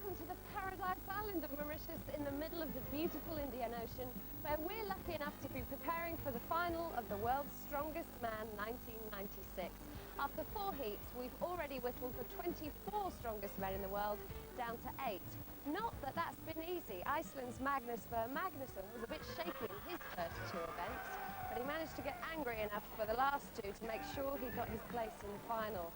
welcome to the paradise island of Mauritius in the middle of the beautiful Indian Ocean, where we're lucky enough to be preparing for the final of the World's Strongest Man 1996. After 4 heats, we've already whittled the 24 strongest men in the world down to 8. Not that that's been easy. Iceland's Magnús Ver Magnússon was a bit shaky in his first 2 events, but he managed to get angry enough for the last 2 to make sure he got his place in the final.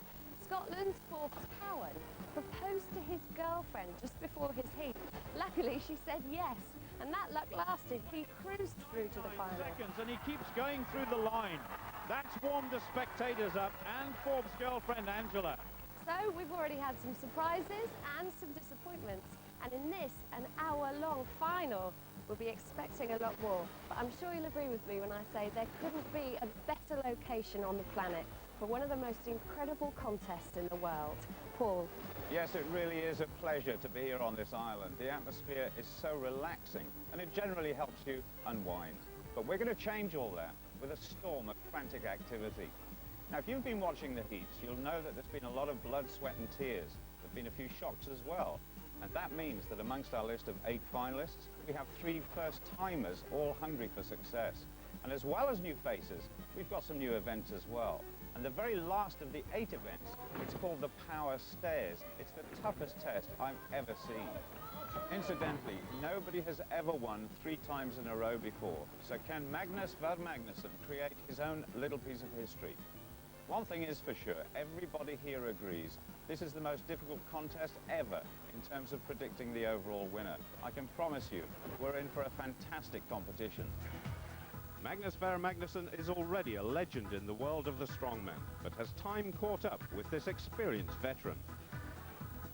Scotland's Forbes Cowan proposed to his girlfriend just before his heat. Luckily, she said yes, and that luck lasted. He cruised through to the final. Seconds, and he keeps going through the line. That's warmed the spectators up, and Forbes' girlfriend, Angela. So we've already had some surprises and some disappointments, and in this, an hour-long final, we'll be expecting a lot more. But I'm sure you'll agree with me when I say there couldn't be a better location on the planet for one of the most incredible contests in the world. Paul. Yes, it really is a pleasure to be here on this island. The atmosphere is so relaxing, and it generally helps you unwind. But we're going to change all that with a storm of frantic activity. Now, if you've been watching the heats, you'll know that there's been a lot of blood, sweat and tears. There have been a few shocks as well. And that means that amongst our list of 8 finalists, we have 3 first-timers, all hungry for success. And as well as new faces, we've got some new events as well. And the very last of the 8 events, it's called the Power Stairs. It's the toughest test I've ever seen. Incidentally, nobody has ever won 3 times in a row before. So can Magnús Ver Magnússon create his own little piece of history? One thing is for sure, everybody here agrees this is the most difficult contest ever in terms of predicting the overall winner. I can promise you, we're in for a fantastic competition. Magnús Ver Magnússon is already a legend in the world of the strongman, but has time caught up with this experienced veteran?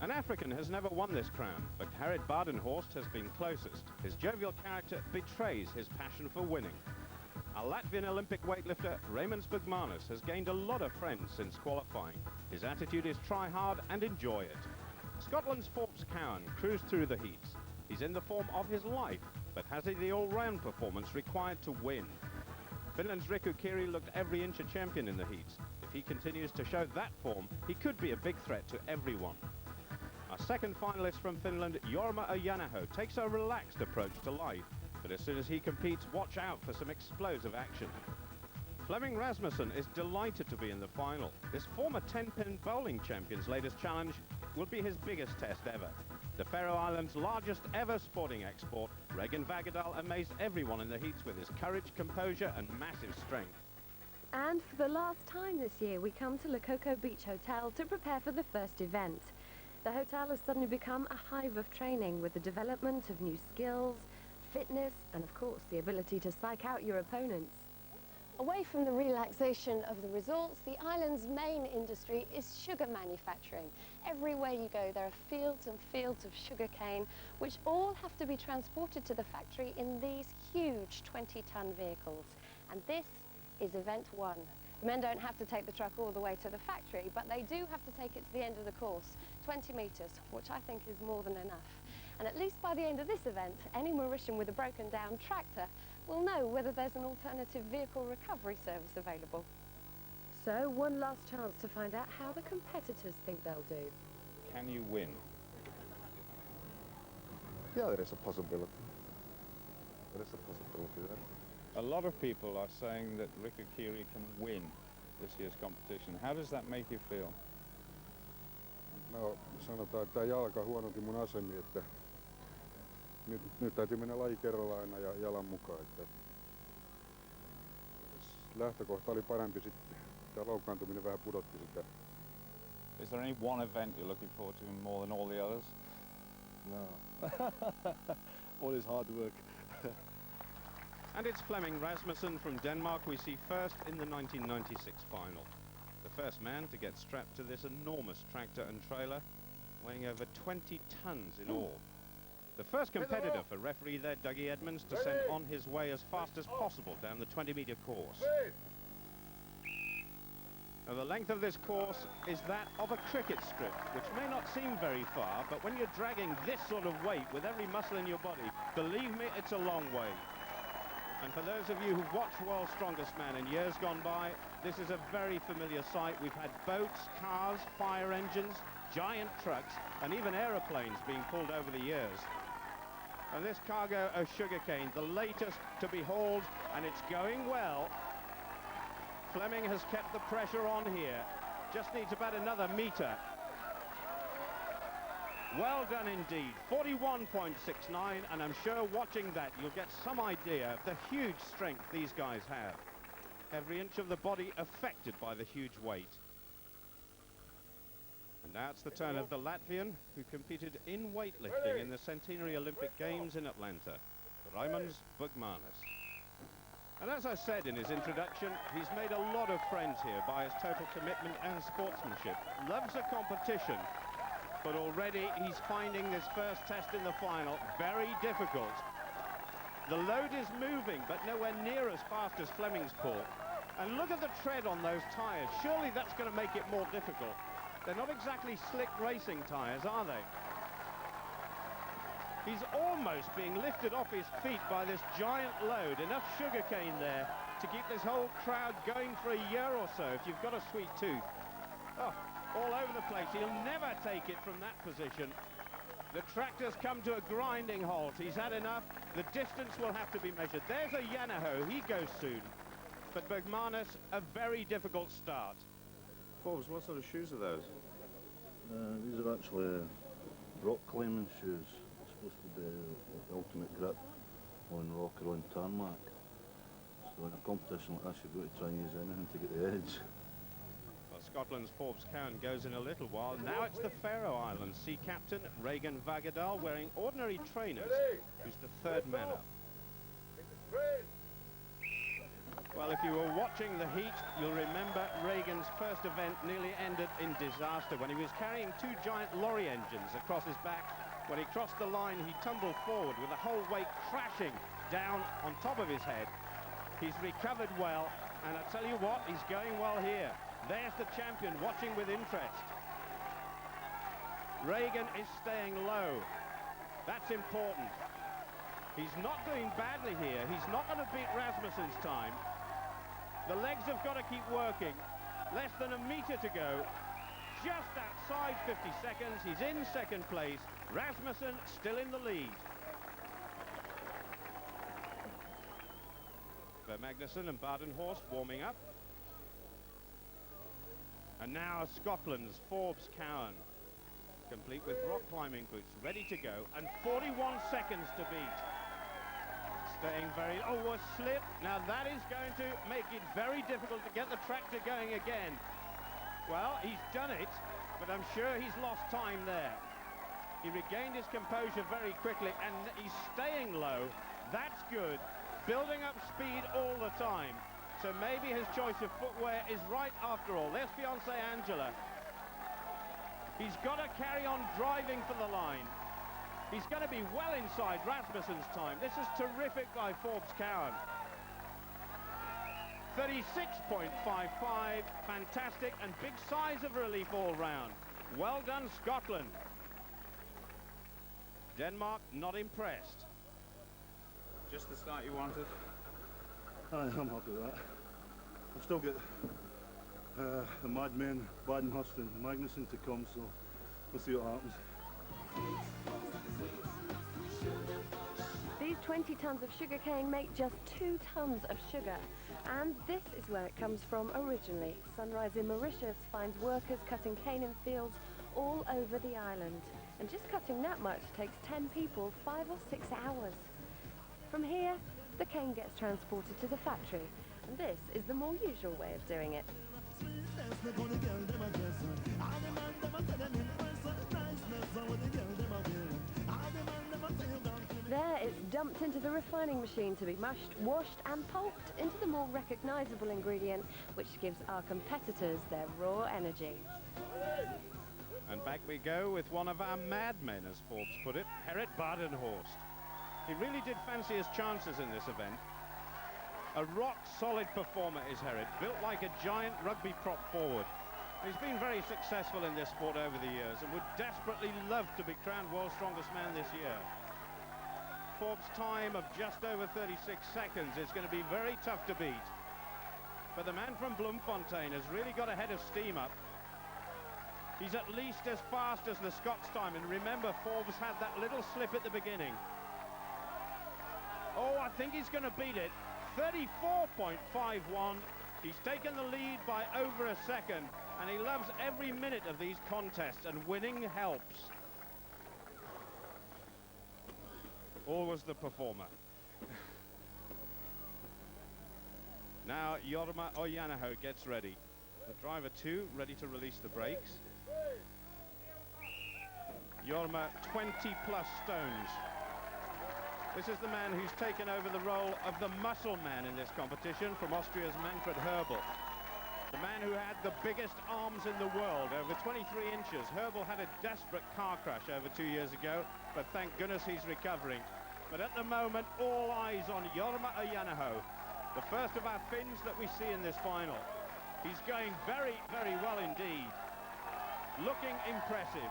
An African has never won this crown, but Gerrit Badenhorst has been closest. His jovial character betrays his passion for winning. Our Latvian Olympic weightlifter Raimonds Bergmanis has gained a lot of friends since qualifying. His attitude is try hard and enjoy it. Scotland's Forbes Cowan cruised through the heats. He's in the form of his life, but has he the all-round performance required to win? Finland's Riku Kiri looked every inch a champion in the heats. If he continues to show that form, he could be a big threat to everyone. Our second finalist from Finland, Jorna Ojanaho, takes a relaxed approach to life, but as soon as he competes, watch out for some explosive action. Flemming Rasmussen is delighted to be in the final. This former 10-pin bowling champion's latest challenge will be his biggest test ever. The Faroe Islands' largest ever sporting export, Regin Vagadal amazed everyone in the heats with his courage, composure and massive strength. And for the last time this year, we come to Lakoko Beach Hotel to prepare for the first event. The hotel has suddenly become a hive of training with the development of new skills, fitness and of course the ability to psych out your opponents. Away from the relaxation of the resorts, the island's main industry is sugar manufacturing. Everywhere you go there are fields and fields of sugar cane which all have to be transported to the factory in these huge 20-ton vehicles. And this is event 1. The men don't have to take the truck all the way to the factory, but they do have to take it to the end of the course, 20 metres, which I think is more than enough. And at least by the end of this event, any Mauritian with a broken down tractor will know whether there's an alternative vehicle recovery service available. So, one last chance to find out how the competitors think they'll do. Can you win? Yeah, there is a possibility. There is a possibility there. A lot of people are saying that Riku Kiri can win this year's competition. How does that make you feel? No, sanotaan, että jalka huononti mun asemi, että nyt täytyy mennä laji kerrallaan aina ja jalan mukaan. Että lähtökohta oli parempi, sitten tämä loukkaantuminen vähän pudotti sitä. Is there any one event you're looking forward to more than all the others? No. All is hard work. And it's Flemming Rasmussen from Denmark we see first in the 1996 final. The first man to get strapped to this enormous tractor and trailer, weighing over 20 tons in all. The first competitor for referee there, Dougie Edmonds, to send on his way as fast as possible down the 20-metre course. Now, the length of this course is that of a cricket strip, which may not seem very far, but when you're dragging this sort of weight with every muscle in your body, believe me, it's a long way. And for those of you who've watched World's Strongest Man in years gone by, this is a very familiar sight. We've had boats, cars, fire engines, giant trucks and even aeroplanes being pulled over the years. And this cargo of sugarcane, the latest to be hauled, and it's going well. Flemming has kept the pressure on here. Just needs about another metre. Well done indeed, 41.69, and I'm sure watching that you'll get some idea of the huge strength these guys have. Every inch of the body affected by the huge weight. And now it's the turn of the Latvian, who competed in weightlifting in the Centenary Olympic Games in Atlanta, Raimonds Bergmanis. And as I said in his introduction, he's made a lot of friends here by his total commitment and sportsmanship. Loves a competition, but already he's finding this first test in the final very difficult. The load is moving, but nowhere near as fast as Flemming's pull. And look at the tread on those tyres. Surely that's going to make it more difficult. They're not exactly slick racing tyres, are they? He's almost being lifted off his feet by this giant load. Enough sugarcane there to keep this whole crowd going for a year or so if you've got a sweet tooth. Oh, all over the place. He'll never take it from that position. The tractor's come to a grinding halt. He's had enough. The distance will have to be measured. There's Ojanaho. He goes soon. But Bergmanis, a very difficult start. Forbes, what sort of shoes are those? These are actually rock climbing shoes. It's supposed to be the ultimate grip on rock or on tarmac. So in a competition like this, you've got to try and use anything to get the edge. Well, Scotland's Forbes Cowan goes in a little while. Now it's the Faroe Islands sea captain Regin Vagadal wearing ordinary trainers, who's the third man up. Well, if you were watching the heat, you'll remember Regin's first event nearly ended in disaster when he was carrying two giant lorry engines across his back. When he crossed the line, he tumbled forward with the whole weight crashing down on top of his head. He's recovered well, and I tell you what, he's going well here. There's the champion watching with interest. Regin is staying low. That's important. He's not doing badly here. He's not going to beat Rasmussen's time. The legs have got to keep working. Less than a metre to go. Just outside 50 seconds. He's in second place. Rasmussen still in the lead. Ver Magnússon and Badenhorst warming up. And now Scotland's Forbes Cowan, complete with rock climbing boots, ready to go, and 41 seconds to beat. Staying very... Oh, a slip. Now that is going to make it very difficult to get the tractor going again. Well, he's done it, but I'm sure he's lost time there. He regained his composure very quickly, and he's staying low. That's good. Building up speed all the time. So maybe his choice of footwear is right after all. There's fiancée Angela. He's got to carry on driving for the line. He's going to be well inside Rasmussen's time. This is terrific by Forbes Cowan. 36.55, fantastic, and big size of relief all round. Well done, Scotland. Denmark not impressed. Just the start you wanted? I'm happy with that. I've still got the madmen Badenhorst and Magnússon to come, so we'll see what happens. These 20 tons of sugarcane make just 2 tons of sugar. And this is where it comes from originally. Sunrise in Mauritius finds workers cutting cane in fields all over the island. And just cutting that much takes 10 people 5 or 6 hours. From here, the cane gets transported to the factory. And this is the more usual way of doing it. There, it's dumped into the refining machine to be mushed, washed and pulped into the more recognisable ingredient, which gives our competitors their raw energy. And back we go with one of our madmen, as Forbes put it, Gerrit Badenhorst. He really did fancy his chances in this event. A rock-solid performer is Gerrit, built like a giant rugby prop forward. He's been very successful in this sport over the years and would desperately love to be crowned world's strongest man this year. Forbes' time of just over 36 seconds is going to be very tough to beat. But the man from Bloemfontein has really got a head of steam up. He's at least as fast as the Scots time, and remember, Forbes had that little slip at the beginning. Oh, I think he's going to beat it. 34.51. He's taken the lead by over a second, and he loves every minute of these contests, and winning helps. Always the performer. Now Jorna Ojanaho gets ready. The driver too, ready to release the brakes. Jorma, 20+ stones. This is the man who's taken over the role of the muscle man in this competition from Austria's Manfred Herbel. The man who had the biggest arms in the world, over 23 inches. Herbel had a desperate car crash over 2 years ago, but thank goodness he's recovering. But at the moment, all eyes on Jorna Ojanaho, the first of our Finns that we see in this final. He's going very, very well indeed. Looking impressive.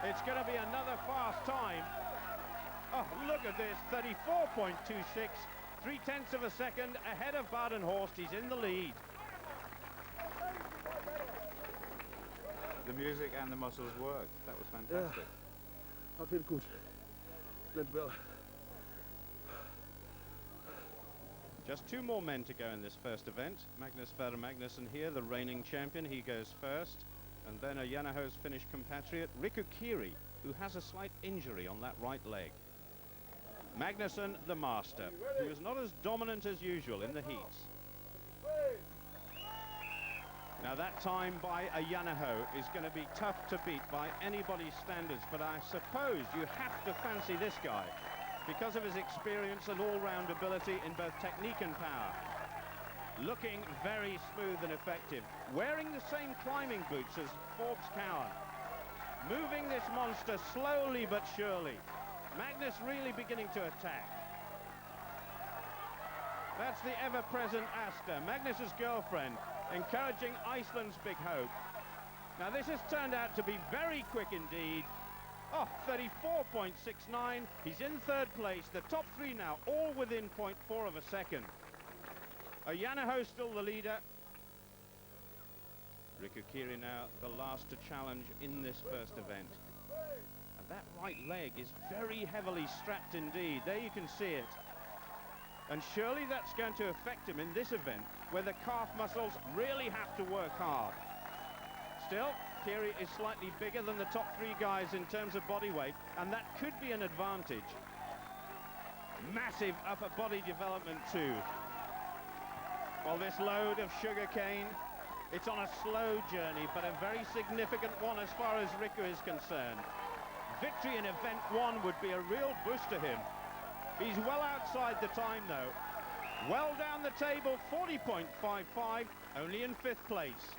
It's going to be another fast time. Oh, look at this, 34.26, 3/10 of a second ahead of Badenhorst. He's in the lead. The music and the muscles worked. That was fantastic. Yeah, I feel good. Went well. Just 2 more men to go in this first event. Magnús Ver Magnússon here, the reigning champion. He goes first. And then Ojanaho's Finnish compatriot, Riku Kiri, who has a slight injury on that right leg. Magnússon, the master, who is not as dominant as usual in the heats. Now that time by Ojanaho is going to be tough to beat by anybody's standards, but I suppose you have to fancy this guy because of his experience and all-round ability in both technique and power. Looking very smooth and effective, wearing the same climbing boots as Forbes Cowan. Moving this monster slowly but surely. Magnus really beginning to attack. That's the ever-present Asta, Magnus's girlfriend, encouraging Iceland's big hope. Now this has turned out to be very quick indeed. Oh, 34.69. He's in 3rd place. The top 3 now, all within 0.4 of a second. Ojanaho still the leader. Riku Kiri now the last to challenge in this first event. And that right leg is very heavily strapped indeed. There you can see it. And surely that's going to affect him in this event, where the calf muscles really have to work hard. Still, Kiri is slightly bigger than the top 3 guys in terms of body weight, and that could be an advantage. Massive upper body development too. Well, this load of sugarcane, it's on a slow journey, but a very significant one as far as Riku is concerned. Victory in event 1 would be a real boost to him. He's well outside the time though. Well down the table, 40.55, only in 5th place.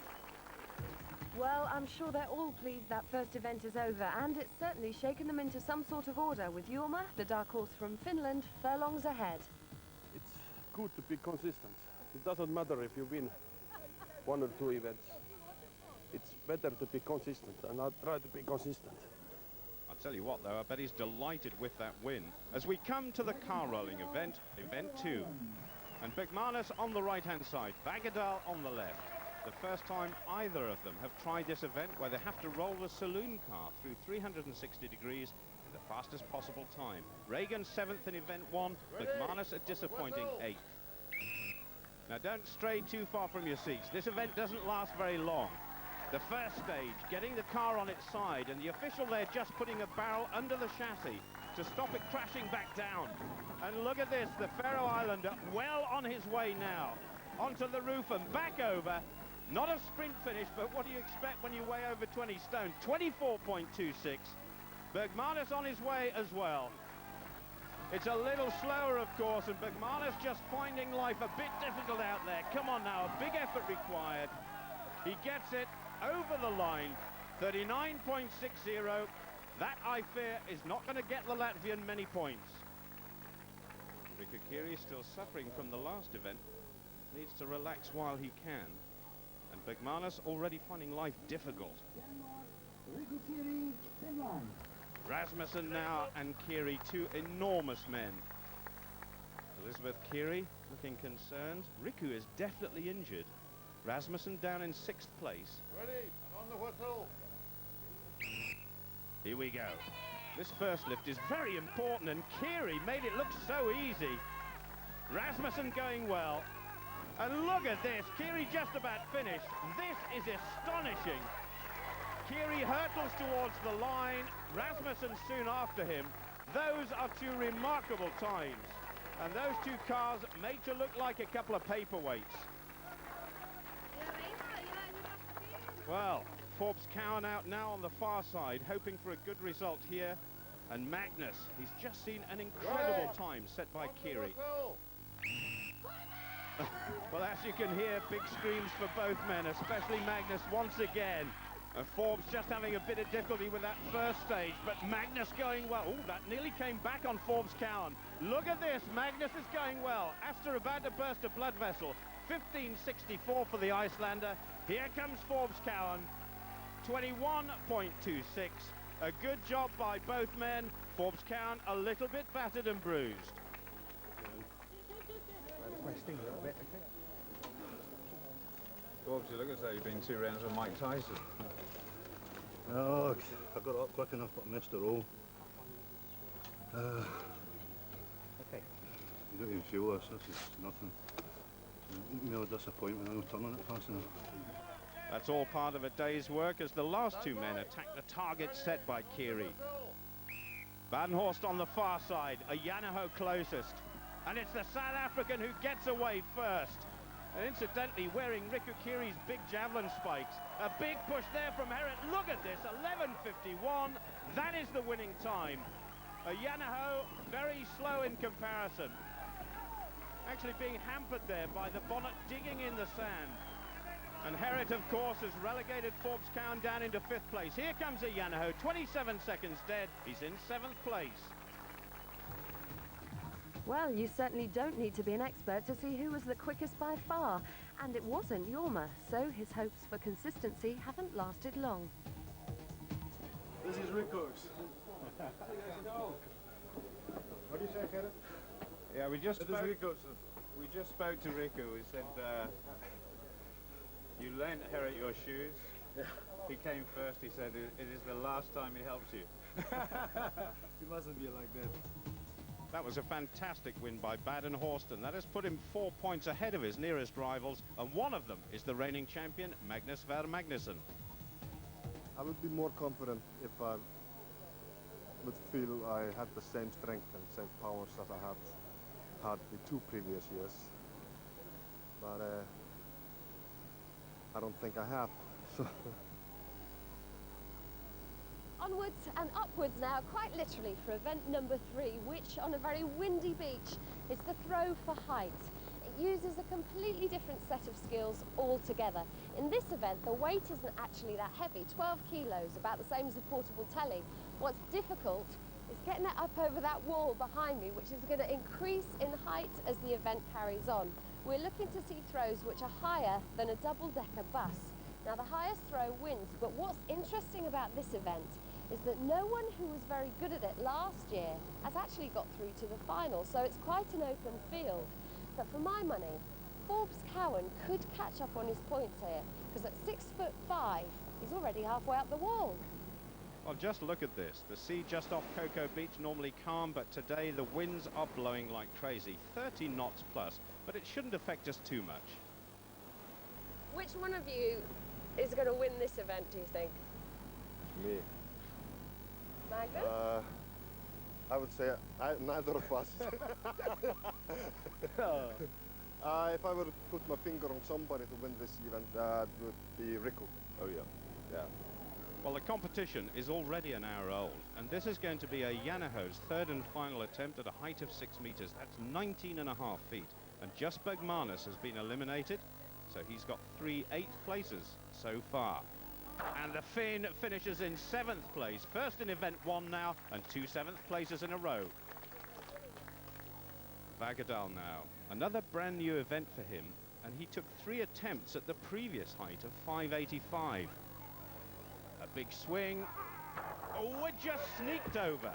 Well, I'm sure they're all pleased that first event is over, and it's certainly shaken them into some sort of order, with Jorma, the dark horse from Finland, furlongs ahead. It's good to be consistent. It doesn't matter if you win 1 or 2 events. It's better to be consistent, and I'll try to be consistent. I'll tell you what though, I bet he's delighted with that win. As we come to the car rolling event, event 2. And Bergmanis on the right-hand side, Vagadal on the left. The first time either of them have tried this event, where they have to roll the saloon car through 360 degrees in the fastest possible time. Regin 7th in event 1, Bergmanis a disappointing 8th. Now don't stray too far from your seats. This event doesn't last very long. The first stage, getting the car on its side, and the official there just putting a barrel under the chassis to stop it crashing back down. And look at this, the Faroe Islander well on his way now. Onto the roof and back over. Not a sprint finish, but what do you expect when you weigh over 20 stone? 24.26. Bergmanis on his way as well. It's a little slower, of course, and Bergmanis just finding life a bit difficult out there. Come on now, a big effort required. He gets it over the line, 39.60. That, I fear, is not going to get the Latvian many points. Riku Kiri still suffering from the last event. Needs to relax while he can. And Bergmanis already finding life difficult. Rasmussen now and Kiri, 2 enormous men. Elizabeth Kiri looking concerned. Riku is definitely injured. Rasmussen down in 6th place. Ready, on the whistle. Here we go. This first lift is very important, and Kiri made it look so easy. Rasmussen going well. And look at this, Kiri just about finished. This is astonishing. Kiri hurtles towards the line, Rasmussen soon after him. Those are two remarkable times. And those two cars made to look like a couple of paperweights. Well, Forbes Cowan out now on the far side, hoping for a good result here. And Magnus, he's just seen an incredible time set by Kiri. Well, as you can hear, big screams for both men, especially Magnus once again. And Forbes just having a bit of difficulty with that first stage, but Magnus going well. Oh, that nearly came back on Forbes Cowan. Look at this, Magnus is going well. Astor about to burst a blood vessel. 15.64 for the Icelander. Here comes Forbes Cowan. 21.26. A good job by both men. Forbes Cowan a little bit battered and bruised. Forbes, you look as though you've been 2 rounds with Mike Tyson. No, I got up quick enough, but I missed a roll. Okay. You don't even feel this is nothing. No disappointment, I'm not turning it fast enough. That's all part of a day's work as the last two men attack the target set by Kiri. Badenhorst on the far side, Ojanaho closest. And it's the South African who gets away first. And incidentally, wearing Riku Kiri's big javelin spikes. A big push there from Gerrit. Look at this, 11.51. That is the winning time. Ojanaho very slow in comparison. Actually being hampered there by the bonnet digging in the sand. And Gerrit, of course, has relegated Forbes Cowan down into 5th place. Here comes Ojanaho, 27 seconds dead. He's in 7th place. Well, you certainly don't need to be an expert to see who was the quickest by far. And it wasn't Jorma, so his hopes for consistency haven't lasted long. This is Riku's. What do you say, Gerrit? Yeah, we just spoke to Riku. We said, you lent Gerrit your shoes. Yeah. He came first. He said, it is the last time he helps you. It mustn't be like that. That was a fantastic win by Badenhorst, and that has put him 4 points ahead of his nearest rivals, and one of them is the reigning champion, Magnús Ver Magnússon. I would be more confident if I would feel I had the same strength and same powers as I have had the 2 previous years. But I don't think I have. So Onwards and upwards now, quite literally, for event number 3, which on a very windy beach is the throw for height. It uses a completely different set of skills altogether. In this event, the weight isn't actually that heavy, 12 kilos, about the same as a portable telly. What's difficult is getting it up over that wall behind me, which is going to increase in height as the event carries on. We're looking to see throws which are higher than a double-decker bus. Now, the highest throw wins, but what's interesting about this event is that no one who was very good at it last year has actually got through to the final, so it's quite an open field. But for my money, Forbes Cowan could catch up on his points here, because at 6'5", he's already halfway up the wall. Well, just look at this. The sea just off Cocoa Beach, normally calm, but today the winds are blowing like crazy. 30 knots plus, but it shouldn't affect us too much. Which one of you is going to win this event, do you think? me. Magnus? I would say neither of us. If I were to put my finger on somebody to win this event, it would be Riku. Oh, yeah. Yeah. Well, the competition is already an hour old, and this is going to be Ojanaho's 3rd and final attempt at a height of 6 meters. That's 19.5 feet. And just Bergmanis has been eliminated, so he's got 3 8th places so far. And the Finn finishes in 7th place. First in event 1 now, and 2 7th places in a row. Vagadal now. Another brand new event for him, and he took 3 attempts at the previous height of 585. A big swing. Oh, it just sneaked over.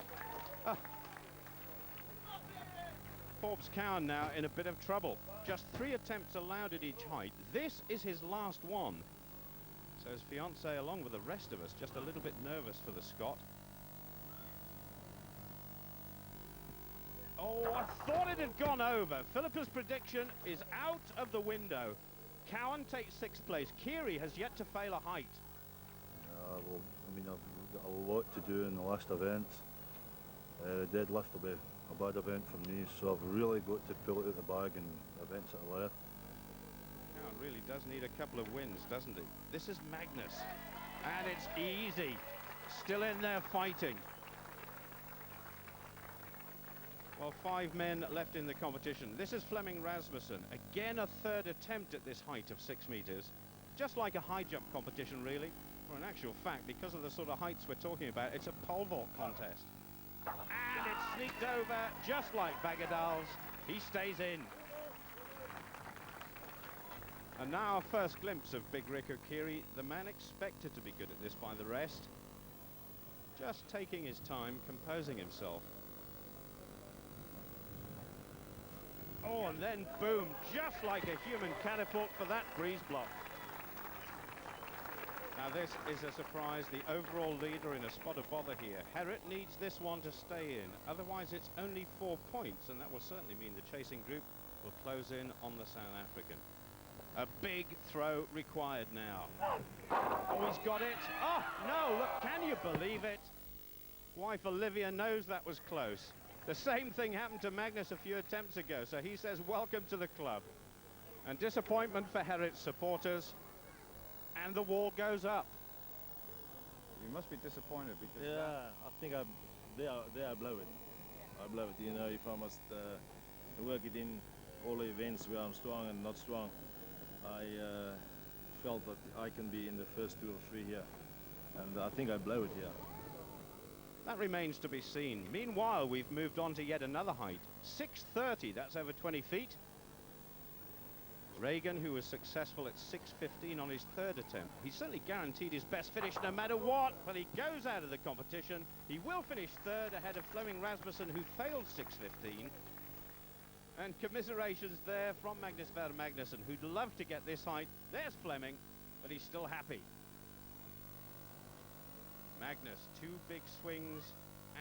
Forbes Cowan now in a bit of trouble. Just 3 attempts allowed at each height. This is his last one. So his fiancée, along with the rest of us, just a little bit nervous for the Scot. Oh, I thought it had gone over. Philippa's prediction is out of the window. Cowan takes 6th place. Kiri has yet to fail a height. Well, I mean, I've got a lot to do in the last event. Deadlift will be a bad event for me, so I've really got to pull it out of the bag in events that are left. Cowan really does need a couple of wins, doesn't he? This is Magnus, and it's easy. Still in there fighting. Well, 5 men left in the competition. This is Flemming Rasmussen. Again, a 3rd attempt at this height of 6 meters. Just like a high jump competition, really. Or in actual fact, because of the sort of heights we're talking about, it's a pole vault contest. And it's sneaked over, just like Vagadal's. He stays in. And now our first glimpse of big Riku Kiri, the man expected to be good at this by the rest. Just taking his time, composing himself. Oh, and then boom, just like a human catapult for that breeze block. Now this is a surprise, the overall leader in a spot of bother here. Gerrit needs this one to stay in, otherwise it's only 4 points, and that will certainly mean the chasing group will close in on the South African. A big throw required now. Oh, he's got it. Oh, no, look, can you believe it? Wife Olivia knows that was close. The same thing happened to Magnus a few attempts ago, so he says welcome to the club. And disappointment for Gerrit's supporters, and the wall goes up. You must be disappointed because I think I blow it. I blow it, you know, if I must work it in all the events where I'm strong and not strong. I felt that I can be in the first 2 or 3 here, and I think I blow it here. That remains to be seen. Meanwhile, we've moved on to yet another height. 630, that's over 20 feet. Regin, who was successful at 6:15 on his 3rd attempt. He certainly guaranteed his best finish no matter what, but he goes out of the competition. He will finish 3rd ahead of Flemming Rasmussen, who failed 6:15. And commiserations there from Magnús Ver Magnússon, who'd love to get this height. There's Flemming, but he's still happy. Magnus, 2 big swings,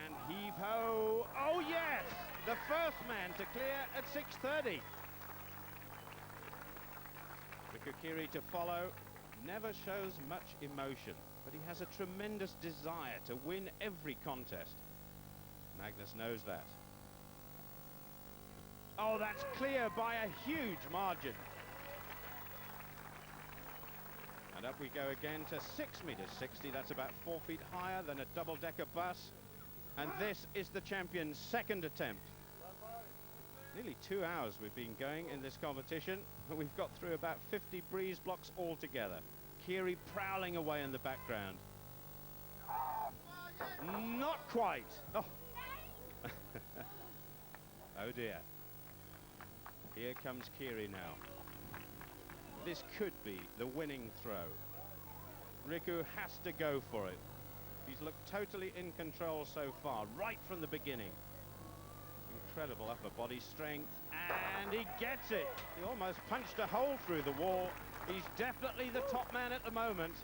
and heave-ho. Oh, yes! The first man to clear at 6:30. Riku Kiri to follow. Never shows much emotion, but he has a tremendous desire to win every contest. Magnus knows that. Oh, that's clear by a huge margin. And up we go again to 6 meters 60. That's about 4 feet higher than a double-decker bus. And this is the champion's 2nd attempt. Nearly 2 hours we've been going in this competition, and we've got through about 50 breeze blocks altogether. Kiri prowling away in the background. Not quite. Oh, oh dear. Here comes Kiri now. This could be the winning throw. Riku has to go for it. He's looked totally in control so far, right from the beginning. Incredible upper body strength, and he gets it. He almost punched a hole through the wall. He's definitely the top man at the moment.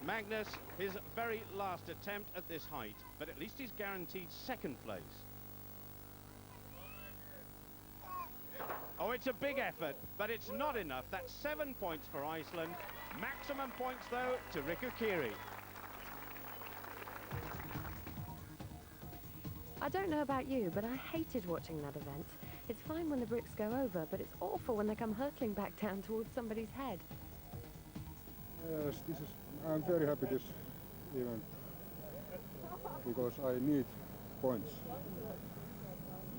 Magnus, his very last attempt at this height, but at least he's guaranteed 2nd place. Oh, it's a big effort, but it's not enough. That's 7 points for Iceland. Maximum points, though, to Riku Kiri. I don't know about you, but I hated watching that event. It's fine when the bricks go over, but it's awful when they come hurtling back down towards somebody's head. Yes, I'm very happy this event because I need points.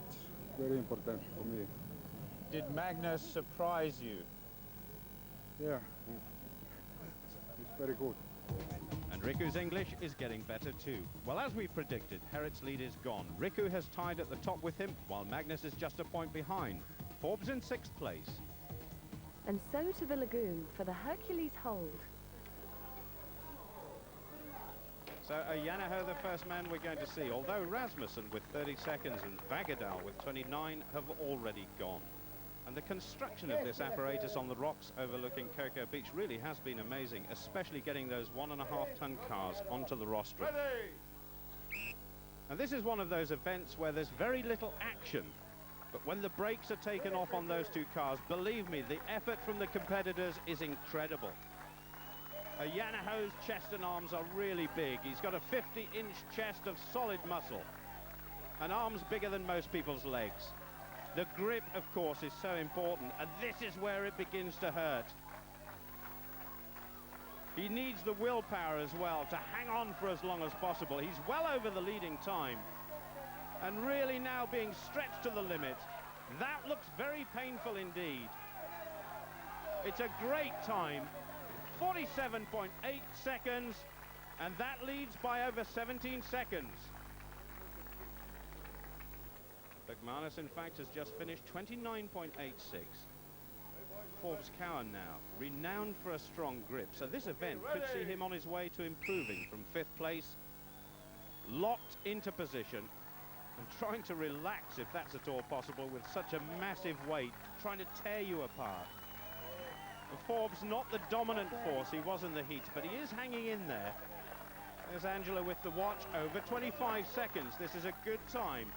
It's very important for me. Did Magnus surprise you? Yeah, it's very good. And Riku's English is getting better too. Well, as we predicted, Gerrit's lead is gone. Riku has tied at the top with him, while Magnus is just a point behind. Forbes in 6th place. And so to the lagoon for the Hercules hold. So Ojanaho, the first man we're going to see, although Rasmussen with 30 seconds and Vagadal with 29 have already gone. And the construction of this apparatus on the rocks overlooking Cocoa Beach really has been amazing, especially getting those 1.5-ton cars onto the rostrum. And this is one of those events where there's very little action. But when the brakes are taken off on those two cars, believe me, the effort from the competitors is incredible. Ojanaho's chest and arms are really big. He's got a 50-inch chest of solid muscle and arms bigger than most people's legs. The grip, of course, is so important, and this is where it begins to hurt. He needs the willpower as well to hang on for as long as possible. He's well over the leading time and really now being stretched to the limit. That looks very painful indeed. It's a great time, 47.8 seconds, and that leads by over 17 seconds. Bergmanis, in fact, has just finished 29.86. Forbes Cowan now, renowned for a strong grip, so this event could see him on his way to improving from 5th place, locked into position, and trying to relax, if that's at all possible, with such a massive weight, trying to tear you apart. And Forbes, not the dominant force he was in the heat, but he is hanging in there. There's Angela with the watch, over 25 seconds. This is a good time.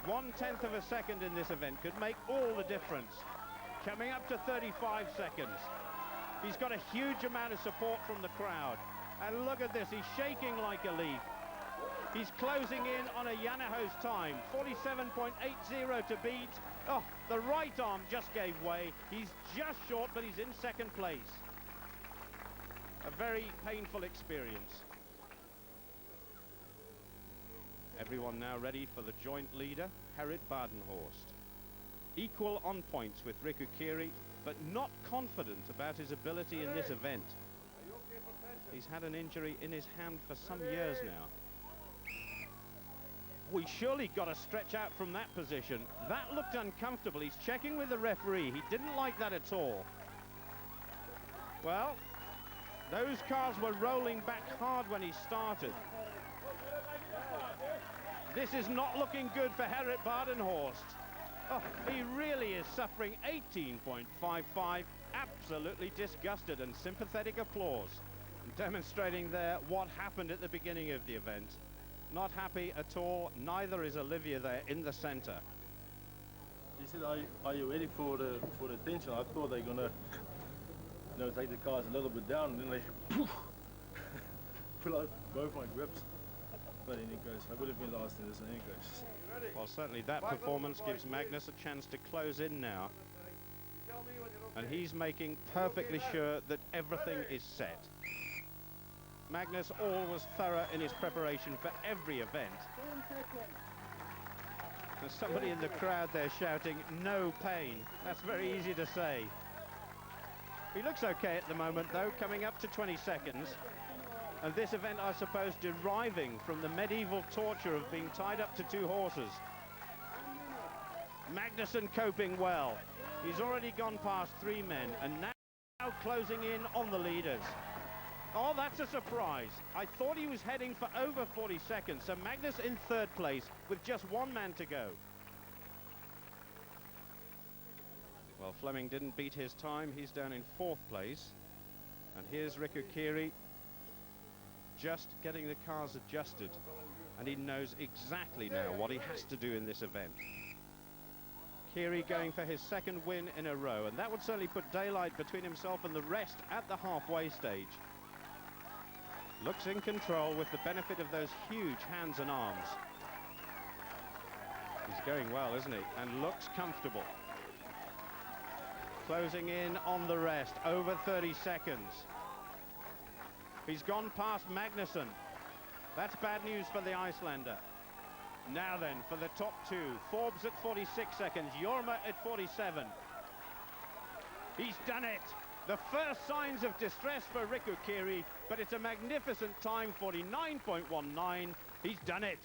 1/10 of a second in this event could make all the difference. Coming up to 35 seconds. He's got a huge amount of support from the crowd. And look at this, he's shaking like a leaf. He's closing in on Ojanaho's time, 47.80 to beat. Oh, the right arm just gave way. He's just short, but he's in 2nd place. A very painful experience. Everyone now ready for the joint leader, Gerrit Badenhorst. Equal on points with Riku Kiri, but not confident about his ability in this event. He's had an injury in his hand for some years now. We surely got to stretch out from that position. That looked uncomfortable. He's checking with the referee. He didn't like that at all. Well, those cars were rolling back hard when he started. This is not looking good for Gerrit Badenhorst. Oh, he really is suffering 18.55. Absolutely disgusted, and sympathetic applause. Demonstrating there what happened at the beginning of the event. Not happy at all. Neither is Olivia there in the center. He said, are you ready for the tension? I thought they were gonna, take the cars a little bit down, and then they pull out both my grips. But in any case, I would have been last in this in any case. Well, certainly that performance gives Magnus a chance to close in now. And he's making perfectly sure that everything is set. Magnus always thorough in his preparation for every event. There's somebody in the crowd there shouting, "No pain." That's very easy to say. He looks okay at the moment, though, coming up to 20 seconds. And this event, I suppose, deriving from the medieval torture of being tied up to 2 horses. Magnusson coping well. He's already gone past 3 men, and now closing in on the leaders. Oh, that's a surprise. I thought he was heading for over 40 seconds, so Magnus in 3rd place with just 1 man to go. Well, Flemming didn't beat his time. He's down in 4th place. And here's Riku Kiri, just getting the cars adjusted, and he knows exactly now what he has to do in this event. Kiri going for his 2nd win in a row, and that would certainly put daylight between himself and the rest at the halfway stage. Looks in control with the benefit of those huge hands and arms. He's going well, isn't he? And looks comfortable. Closing in on the rest, over 30 seconds. He's gone past Magnusson. That's bad news for the Icelander. Now then, for the top 2, Forbes at 46 seconds, Jorma at 47. He's done it. The first signs of distress for Riku Kiri, but it's a magnificent time, 49.19. He's done it.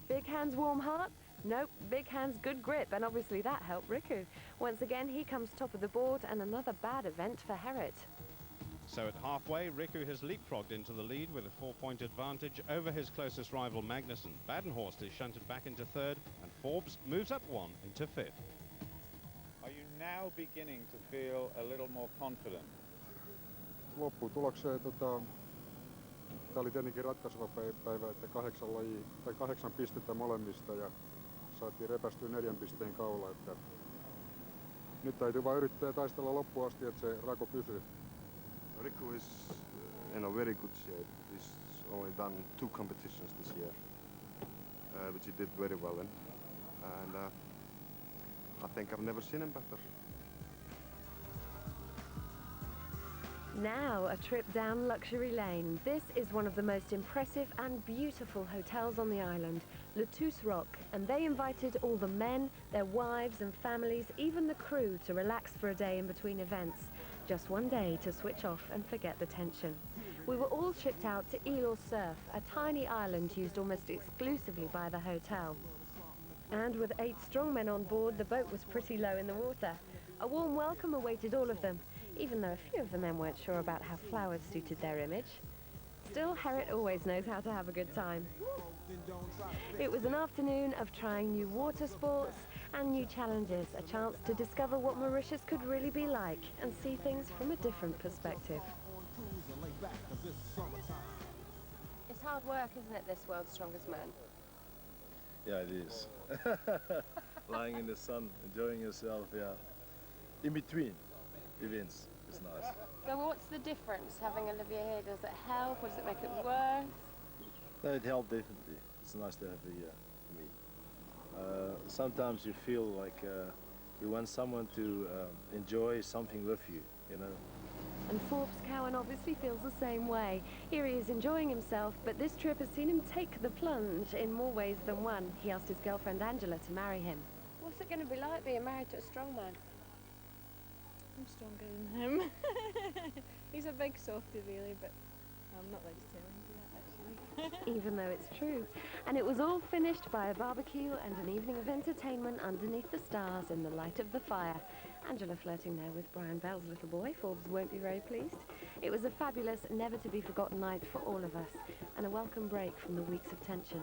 Big hands, warm heart? Nope, big hands, good grip, and obviously that helped Riku. Once again, he comes top of the board, and another bad event for Gerrit. So at halfway, Riku has leapfrogged into the lead with a 4-point advantage over his closest rival Magnússon. Badenhorst is shunted back into third, and Forbes moves up one into fifth. Are you now beginning to feel a little more confident? Lopputulokseen tämä oli tietenkin ratkaiseva päivä, että 8 pistettä molemmista ja saatiin repästyä 4 pisteen kaula, että nyt täytyy vain yrittää taistella loppuun asti, että se rako pysyy. Riku is in a very good shape. He's only done 2 competitions this year, which he did very well in. And I think I've never seen him better. Now a trip down luxury lane. This is one of the most impressive and beautiful hotels on the island, Lettuce Rock, and they invited all the men, their wives and families, even the crew, to relax for a day in between events. Just one day to switch off and forget the tension. We were all shipped out to Île Surf, a tiny island used almost exclusively by the hotel. And with 8 strong men on board, the boat was pretty low in the water. A warm welcome awaited all of them, even though a few of the men weren't sure about how flowers suited their image. Still, Gerrit always knows how to have a good time. It was an afternoon of trying new water sports and new challenges, a chance to discover what Mauritius could really be like and see things from a different perspective. It's hard work, isn't it, this world's strongest man? Yeah, it is. Lying in the sun, enjoying yourself, yeah. In between events, it's nice. So what's the difference having Olivia here? Does it help or does it make it worse? No, it helped definitely. It's nice to have her here for me. Sometimes you feel like you want someone to enjoy something with you, you know. And Forbes Cowan obviously feels the same way. Here he is enjoying himself, but this trip has seen him take the plunge in more ways than one. He asked his girlfriend Angela to marry him. What's it going to be like being married to a strong man? I'm stronger than him. He's a big softie really, but I'm not allowed to tell him that actually. Even though it's true. And it was all finished by a barbecue and an evening of entertainment underneath the stars in the light of the fire. Angela flirting there with Brian Bell's little boy. Forbes won't be very pleased. It was a fabulous, never-to-be-forgotten night for all of us, and a welcome break from the weeks of tension.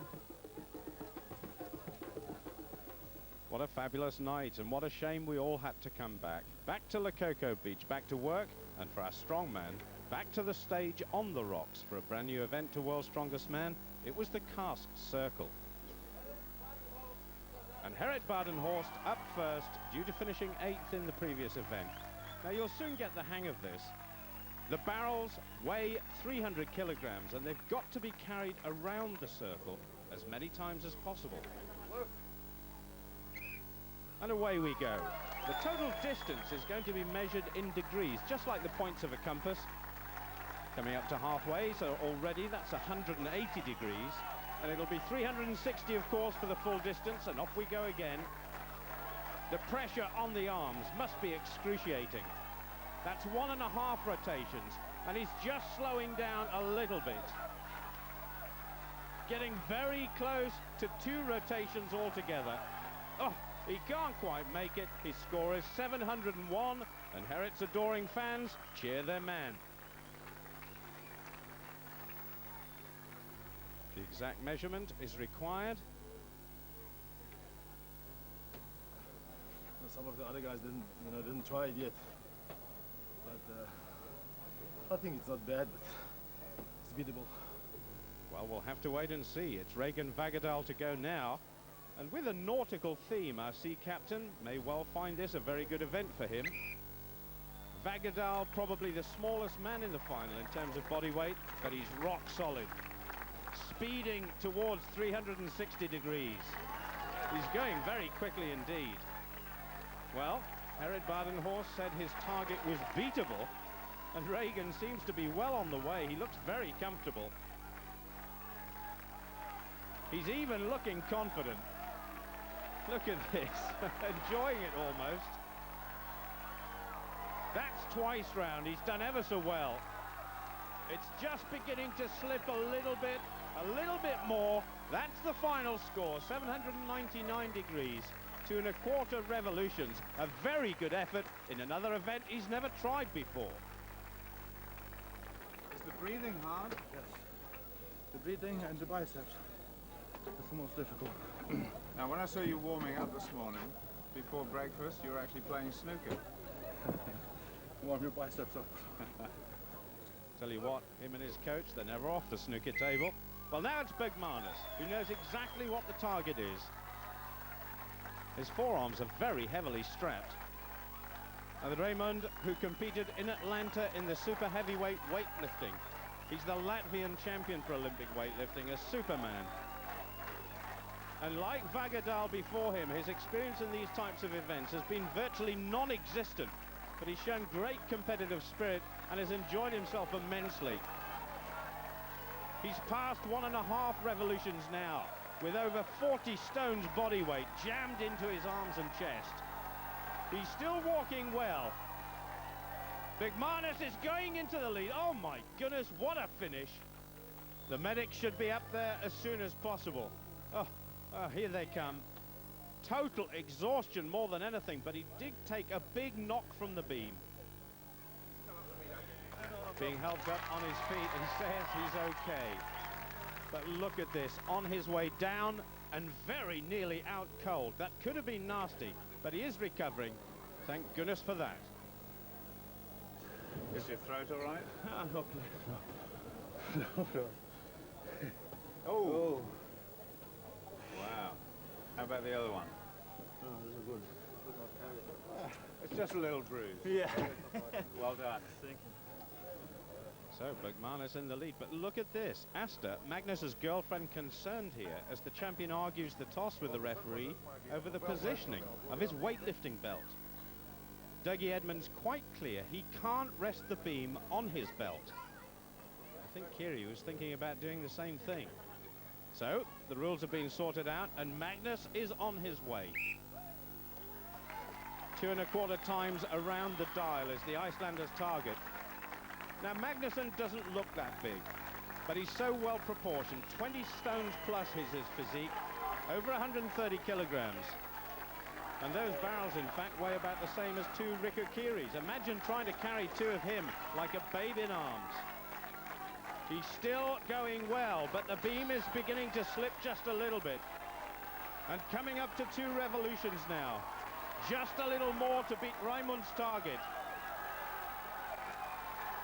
What a fabulous night, and what a shame we all had to come back. Back to Lakoko Beach, back to work, and for our strongman, back to the stage on the rocks for a brand new event to World's Strongest Man. It was the Casked Circle. And Gerrit Badenhorst up first, due to finishing 8th in the previous event. Now you'll soon get the hang of this. The barrels weigh 300 kilograms, and they've got to be carried around the circle as many times as possible. And away we go. The total distance is going to be measured in degrees, just like the points of a compass. Coming up to halfway, so already that's 180 degrees. And it'll be 360, of course, for the full distance, and off we go again. The pressure on the arms must be excruciating. That's 1.5 rotations, and he's just slowing down a little bit. Getting very close to 2 rotations altogether. Oh, he can't quite make it. His score is 701, and Gerrit's adoring fans cheer their man. The exact measurement is required. Some of the other guys didn't try it yet, but I think it's not bad, but it's beatable. Well, we'll have to wait and see. It's Regin Vagadal to go now, and with a nautical theme, our sea captain may well find this a very good event for him. Vagadal, probably the smallest man in the final in terms of body weight, but he's rock solid. Speeding towards 360 degrees. He's going very quickly indeed. Well, Gerrit Badenhorst said his target was beatable, and Regin seems to be well on the way. He looks very comfortable. He's even looking confident. Look at this, enjoying it almost. That's twice round. He's done ever so well. It's just beginning to slip a little bit more. That's the final score, 799 degrees, 2.25 revolutions. A very good effort in another event he's never tried before. breathing hard? Yes. The breathing and the biceps. That's the most difficult. Now, when I saw you warming up this morning, before breakfast, you were actually playing snooker. Warm your biceps up. Tell you what, him and his coach, they're never off the snooker table. Well, now it's Bergmanis, who knows exactly what the target is. His forearms are very heavily strapped. And Raymond, who competed in Atlanta in the super heavyweight weightlifting. He's the Latvian champion for Olympic weightlifting, a superman. And like Vagadal before him, his experience in these types of events has been virtually non-existent. But he's shown great competitive spirit and has enjoyed himself immensely. He's passed 1.5 revolutions now, with over 40 stones body weight jammed into his arms and chest. He's still walking well. Bergmanis is going into the lead. Oh my goodness, what a finish. The medics should be up there as soon as possible. Oh, here they come. Total exhaustion more than anything, but he did take a big knock from the beam. Being helped up on his feet, he says he's okay. But look at this, on his way down and very nearly out cold. That could have been nasty, but he is recovering. Thank goodness for that. Is your throat all right? Oh! Wow. How about the other one? Oh, those are good. It's just a little bruise. Yeah. Well done. Thank you. So Bergmanis in the lead, but look at this. Asta, Magnus's girlfriend, concerned here as the champion argues the toss with the referee over the positioning of his weightlifting belt. Dougie Edmonds quite clear he can't rest the beam on his belt. I think Kiri was thinking about doing the same thing. So the rules have been sorted out and Magnus is on his way. 2.25 times around the dial is the Icelander's target. Now, Magnusson doesn't look that big, but he's so well proportioned. 20 stones plus his physique, over 130 kilograms. And those barrels, in fact, weigh about the same as 2 Riku Kiris. Imagine trying to carry 2 of him like a babe in arms. He's still going well, but the beam is beginning to slip just a little bit. And coming up to 2 revolutions now. Just a little more to beat Raimonds' target.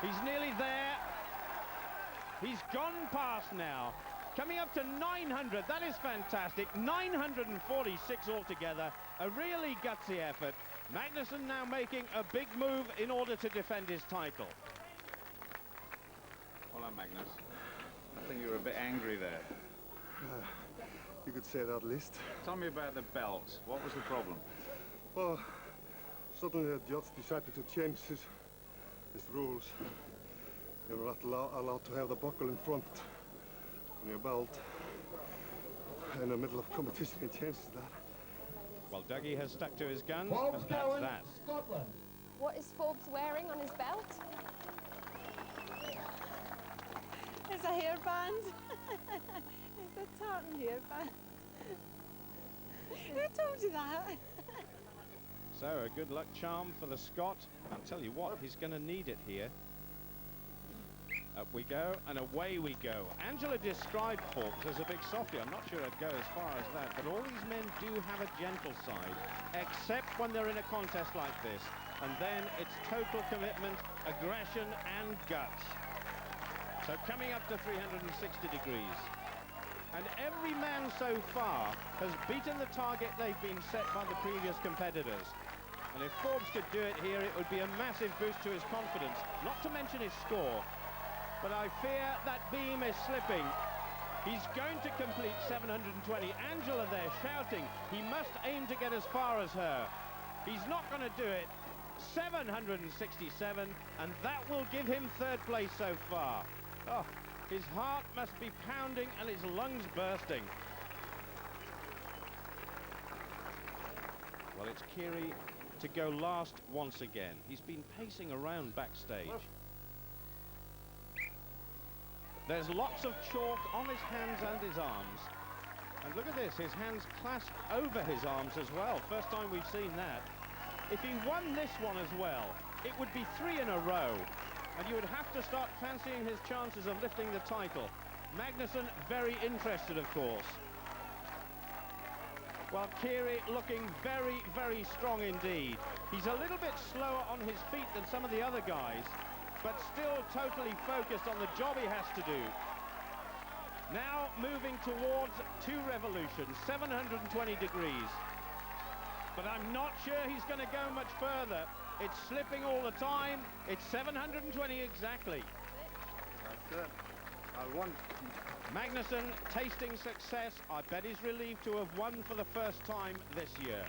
He's nearly there. He's gone past now. Coming up to 900. That is fantastic. 946 altogether. A really gutsy effort. Magnusson now making a big move in order to defend his title. Hold on, Magnus. I think you were a bit angry there. You could say that at least. Tell me about the belt. What was the problem? Well, suddenly the judge decided to change his rules. You're not allowed to have the buckle in front on your belt. In the middle of competition, he changes that. Well, Dougie has stuck to his guns, Forbes and that's Cowan, that. Scotland. What is Forbes wearing on his belt? It's a hairband. It's a tartan hairband. Who told you that? So, a good luck charm for the Scot. I'll tell you what, he's going to need it here. Up we go, and away we go. Angela described Forbes as a big softie. I'm not sure I'd go as far as that, but all these men do have a gentle side, except when they're in a contest like this. And then it's total commitment, aggression, and guts. So coming up to 360 degrees. And every man so far has beaten the target they've been set by the previous competitors. And if Forbes could do it here, it would be a massive boost to his confidence, not to mention his score. But I fear that beam is slipping. He's going to complete 720. Angela there shouting. He must aim to get as far as her. He's not going to do it. 767, and that will give him 3rd place so far. Oh, his heart must be pounding and his lungs bursting. Well, it's Kiri to go last once again. He's been pacing around backstage. There's lots of chalk on his hands and his arms. And look at this, his hands clasped over his arms as well. First time we've seen that. If he won this one as well, it would be 3 in a row. and you would have to start fancying his chances of lifting the title. Magnússon very interested, of course. While Kiri looking very, very strong indeed. He's a little bit slower on his feet than some of the other guys, but still totally focused on the job he has to do. Now moving towards 2 revolutions, 720 degrees. But I'm not sure he's going to go much further. It's slipping all the time. It's 720 exactly. That's it. I won. Magnússon tasting success. I bet he's relieved to have won for the first time this year.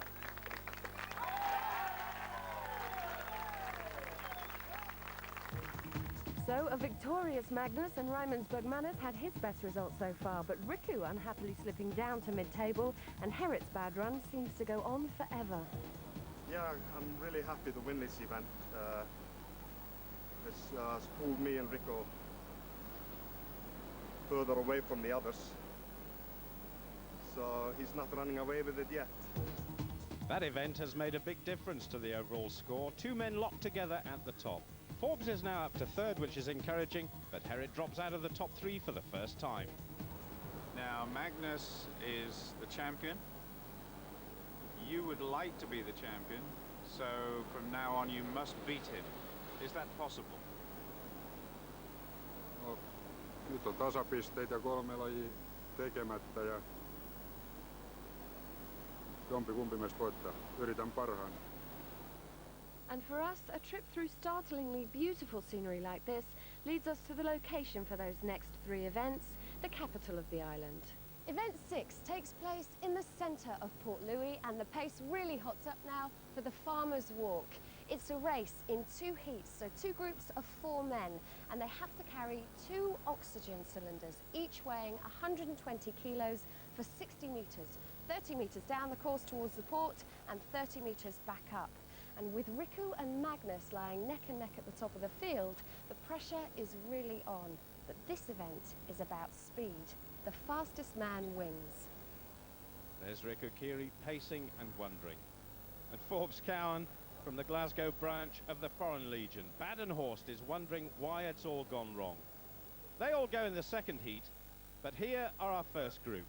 So, a victorious Magnús and Raimonds Bergmanis had his best result so far, but Riku unhappily slipping down to mid-table, and Gerrit's bad run seems to go on forever. Yeah, I'm really happy to win this event. It's pulled me and Riku further away from the others. So he's not running away with it yet. That event has made a big difference to the overall score. 2 men locked together at the top. Forbes is now up to 3rd, which is encouraging, but Gerrit drops out of the top 3 for the first time. Now, Magnús is the champion. You would like to be the champion, so from now on you must beat him. Is that possible? No, nyt on tasapisteitä ja 3 lajia tekemättä ja jompikumpi meistä voittaa. Yritän parhaani. And for us, a trip through startlingly beautiful scenery like this leads us to the location for those next 3 events, the capital of the island. Event 6 takes place in the centre of Port Louis, and the pace really hots up now for the Farmer's Walk. It's a race in 2 heats, so 2 groups of 4 men, and they have to carry 2 oxygen cylinders, each weighing 120 kilos for 60 metres, 30 metres down the course towards the port and 30 metres back up. And with Riku and Magnús lying neck and neck at the top of the field, the pressure is really on. But this event is about speed. The fastest man wins. There's Riku Kiri pacing and wondering. And Forbes Cowan from the Glasgow branch of the Foreign Legion. Badenhorst is wondering why it's all gone wrong. They all go in the 2nd heat, but here are our first group.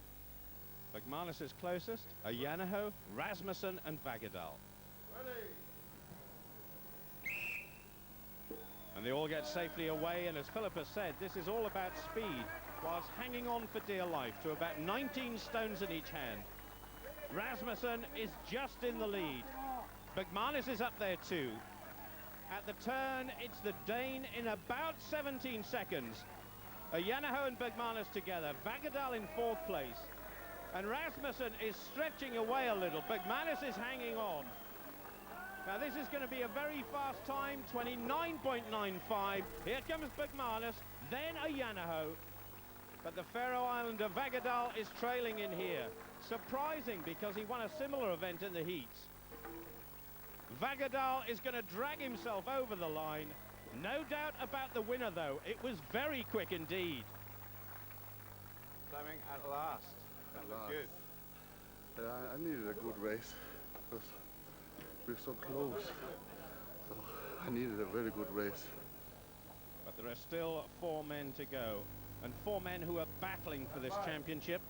Bergmanis is closest, Ojanaho, Rasmussen and Vagadal. And they all get safely away, and as Philip has said, this is all about speed, whilst hanging on for dear life to about 19 stones in each hand. Rasmussen is just in the lead. Bergmanis is up there too. At the turn, it's the Dane in about 17 seconds. Ojanaho and Bergmanis together. Vagadal in 4th place. And Rasmussen is stretching away a little. Bergmanis is hanging on. Now this is going to be a very fast time, 29.95. Here comes Bergmanis, then Ojanaho. But the Faroe Islander Vagadal is trailing in here. Surprising, because he won a similar event in the heats. Vagadal is going to drag himself over the line. No doubt about the winner, though. It was very quick indeed. Flemming, at last. That looked good. Yeah, I needed a good race because we're so close. So I needed a very good race. But there are still 4 men to go, and 4 men who are battling for this championship.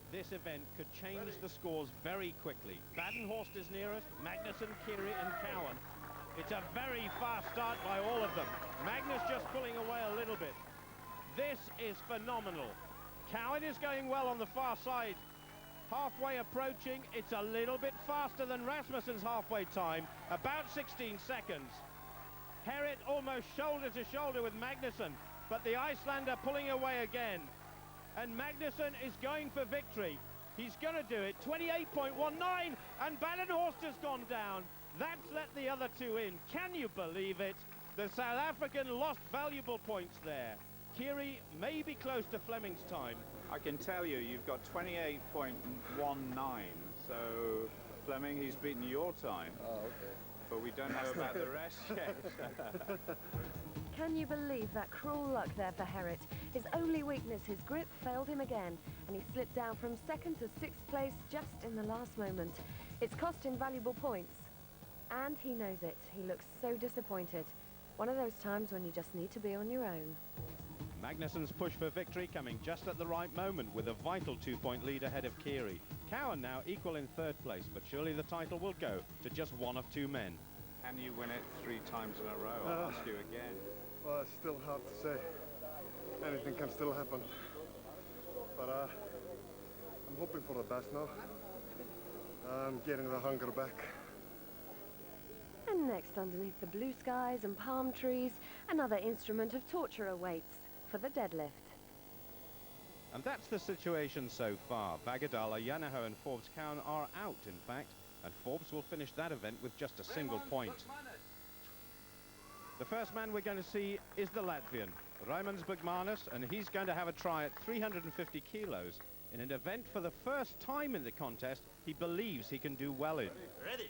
This event could change the scores very quickly. Badenhorst is nearest, Magnússon, Kiri and Cowan. It's a very fast start by all of them. Magnús just pulling away a little bit. This is phenomenal. Cowan is going well on the far side. Halfway approaching, it's a little bit faster than Rasmussen's halfway time, about 16 seconds. Gerrit almost shoulder to shoulder with Magnússon, but the Icelander pulling away again. And Magnússon is going for victory. He's going to do it. 28.19, and Badenhorst has gone down. That's let the other 2 in. Can you believe it? The South African lost valuable points there. Kiri may be close to Flemming's time. I can tell you, you've got 28.19, so Flemming, he's beaten your time. Oh, okay. But we don't know about the rest yet. Can you believe that cruel luck there for Gerrit? His only weakness, his grip, failed him again, and he slipped down from 2nd to 6th place just in the last moment. It's cost him valuable points. And he knows it. He looks so disappointed. One of those times when you just need to be on your own. Magnusson's push for victory coming just at the right moment with a vital 2-point lead ahead of Kiri. Cowan now equal in third place, but surely the title will go to just one of two men. Can you win it 3 times in a row? I'll ask you again. Well, it's still hard to say. Anything can still happen. But I'm hoping for the best now. I'm getting the hunger back. And next, underneath the blue skies and palm trees, another instrument of torture awaits for the deadlift. And that's the situation so far. Vagadal, Ojanaho and Forbes Cowan are out, in fact, and Forbes will finish that event with just a single point. The first man we're going to see is the Latvian, Raimonds Bergmanis, and he's going to have a try at 350 kilos in an event for the first time in the contest he believes he can do well in. Ready?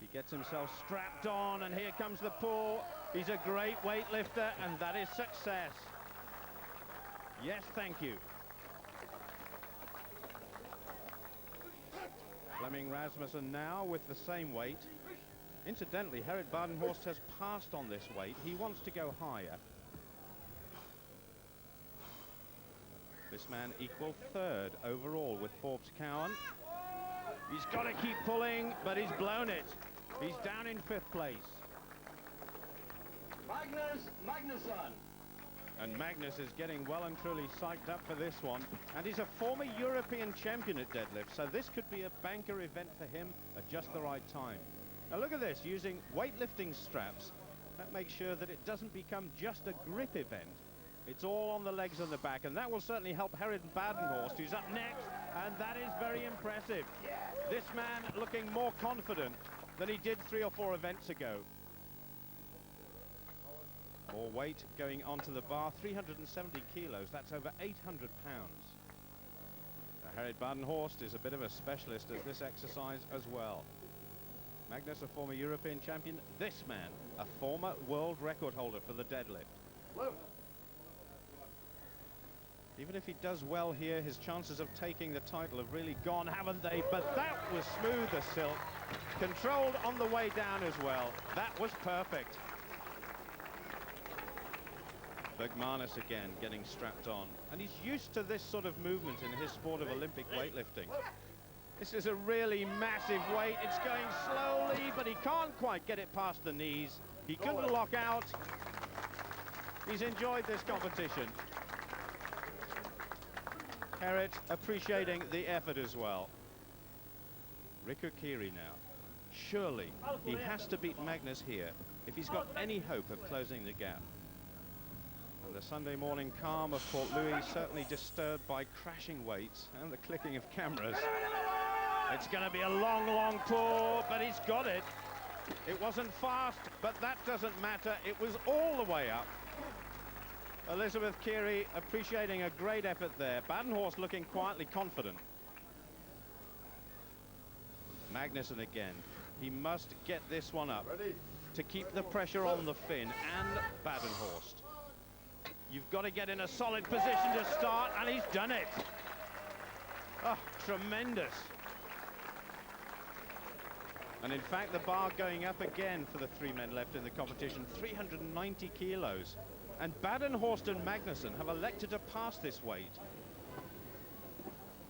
He gets himself strapped on, and here comes the pull. He's a great weightlifter, and that is success. Yes, thank you. Flemming Rasmussen now with the same weight. Incidentally, Gerrit Badenhorst has passed on this weight. He wants to go higher. This man equal third overall with Forbes Cowan. He's got to keep pulling, but he's blown it. He's down in 5th place. Magnús Magnússon. And Magnus is getting well and truly psyched up for this one. And he's a former European champion at deadlift, so this could be a banker event for him at just the right time. Now look at this, using weightlifting straps. That makes sure that it doesn't become just a grip event. It's all on the legs and the back, and that will certainly help Gerrit Badenhorst, who's up next, and that is very impressive. This man looking more confident than he did 3 or 4 events ago. More weight going onto the bar, 370 kilos, that's over 800 pounds. Gerrit Badenhorst is a bit of a specialist at this exercise as well. Magnus, a former European champion. This man, a former world record holder for the deadlift. Even if he does well here, his chances of taking the title have really gone, haven't they? But that was smooth as silk. Controlled on the way down as well. That was perfect. Bergmanis again getting strapped on. And he's used to this sort of movement in his sport of Olympic weightlifting. This is a really massive weight. It's going slowly, but he can't quite get it past the knees. He couldn't lock out. He's enjoyed this competition. Gerrit appreciating the effort as well. Riku Kiri now. Surely he has to beat Magnus here if he's got any hope of closing the gap. And the Sunday morning calm of Port Louis certainly disturbed by crashing weights and the clicking of cameras. It's going to be a long, long pull, but he's got it. It wasn't fast, but that doesn't matter. It was all the way up. Elizabeth Kiri appreciating a great effort there. Badenhorst looking quietly confident. Magnusson again. He must get this one up to keep the pressure on the Finn and Badenhorst. You've got to get in a solid position to start, and he's done it. Oh, tremendous. And in fact, the bar going up again for the 3 men left in the competition, 390 kilos. And Badenhorst and Magnusson have elected to pass this weight.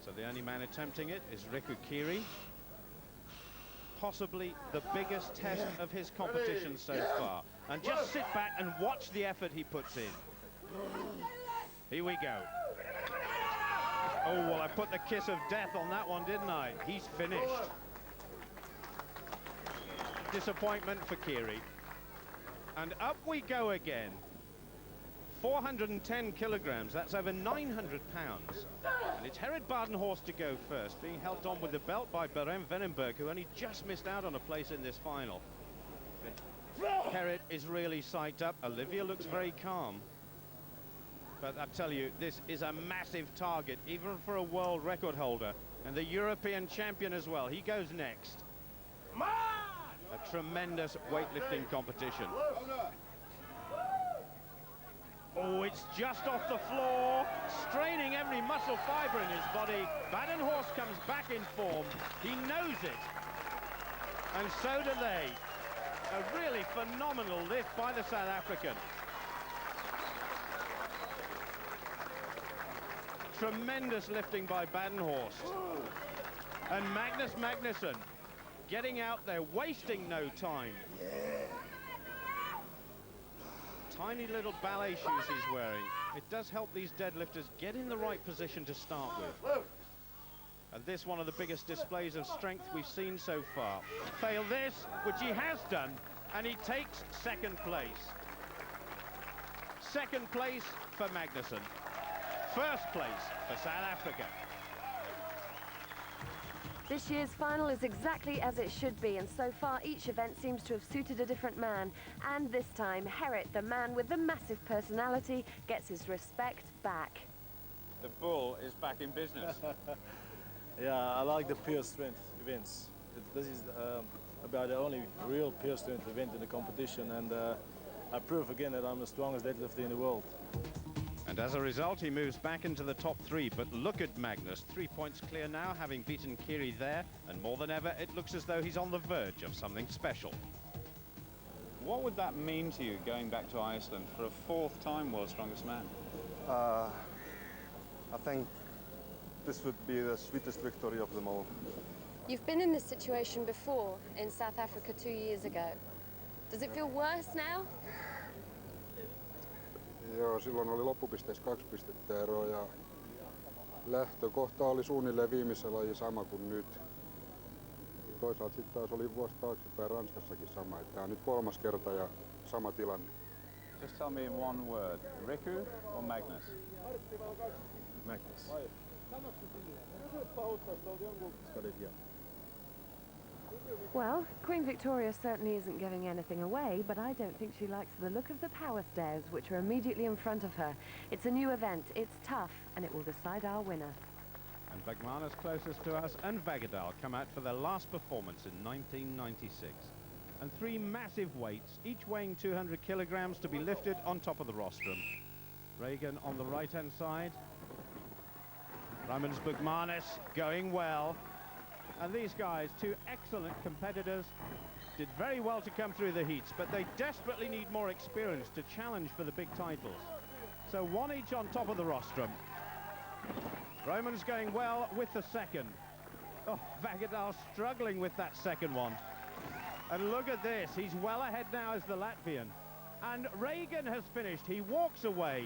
So the only man attempting it is Riku Kiri. Possibly the biggest test of his competition so far. And just sit back and watch the effort he puts in. Here we go. Oh, well, I put the kiss of death on that one, didn't I? He's finished. Disappointment for Kiri. And up we go again. 410 kilograms, that's over 900 pounds. And it's Gerrit Badenhorst to go first, being helped on with the belt by Berem Venenberg, who only just missed out on a place in this final. Gerrit is really psyched up. Olivia looks very calm. But I tell you, this is a massive target, even for a world record holder. And the European champion as well. He goes next. A tremendous weightlifting competition. Oh, it's just off the floor, straining every muscle fibre in his body. Badenhorst comes back in form. He knows it. And so do they. A really phenomenal lift by the South African. Tremendous lifting by Badenhorst. And Magnús Magnússon getting out there, wasting no time. Tiny little ballet shoes he's wearing. It does help these deadlifters get in the right position to start with. And this one of the biggest displays of strength we've seen so far. Fail this, which he has done, and he takes second place. Second place for Magnússon. First place for South Africa. This year's final is exactly as it should be, and so far each event seems to have suited a different man. And this time, Gerrit, the man with the massive personality, gets his respect back. The bull is back in business. Yeah, I like the pure strength events. This is about the only real pure strength event in the competition, and I prove again that I'm the strongest deadlifter in the world. And as a result, he moves back into the top three. But look at Magnús, 3 points clear now, having beaten Kiri there. And more than ever, it looks as though he's on the verge of something special. What would that mean to you, going back to Iceland for a fourth time World's Strongest Man? I think this would be the sweetest victory of them all. You've been in this situation before in South Africa 2 years ago. Does it feel worse now? Joo, silloin oli loppupisteessä 2 pistettä eroa ja lähtökohta oli suunnilleen viimeisessä lajissa sama kuin nyt. Toisaalta sitten taas oli vuosi taaksepäin Ranskassakin sama. Tämä on nyt 3. kerta ja sama tilanne. Just tell me in one word, Riku or Magnús? Magnús. Got it, yeah. Well, Queen Victoria certainly isn't giving anything away, but I don't think she likes the look of the power stairs, which are immediately in front of her. It's a new event, it's tough, and it will decide our winner. And Bergmanis closest to us and Vagadal come out for their last performance in 1996. And 3 massive weights, each weighing 200 kilograms to be lifted on top of the rostrum. Regin on the right-hand side. Raimonds Bergmanis going well. And these guys, 2 excellent competitors, did very well to come through the heats, but they desperately need more experience to challenge for the big titles. So 1 each on top of the rostrum. Raimonds going well with the second. Oh, Vagadal struggling with that second one. And look at this, he's well ahead now as the Latvian. And Regin has finished, he walks away.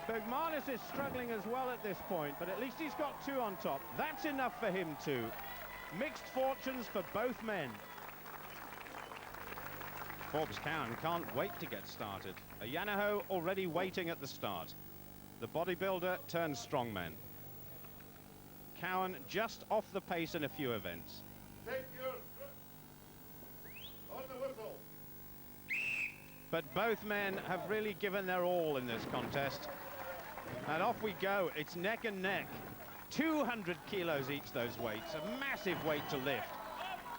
Bergmanis is struggling as well at this point, but at least he's got 2 on top. That's enough for him too. Mixed fortunes for both men. Forbes Cowan can't wait to get started. Ojanaho already waiting at the start. The bodybuilder turns strongman. Cowan just off the pace in a few events. But both men have really given their all in this contest. And off we go, it's neck and neck. 200 kilos each, those weights, a massive weight to lift.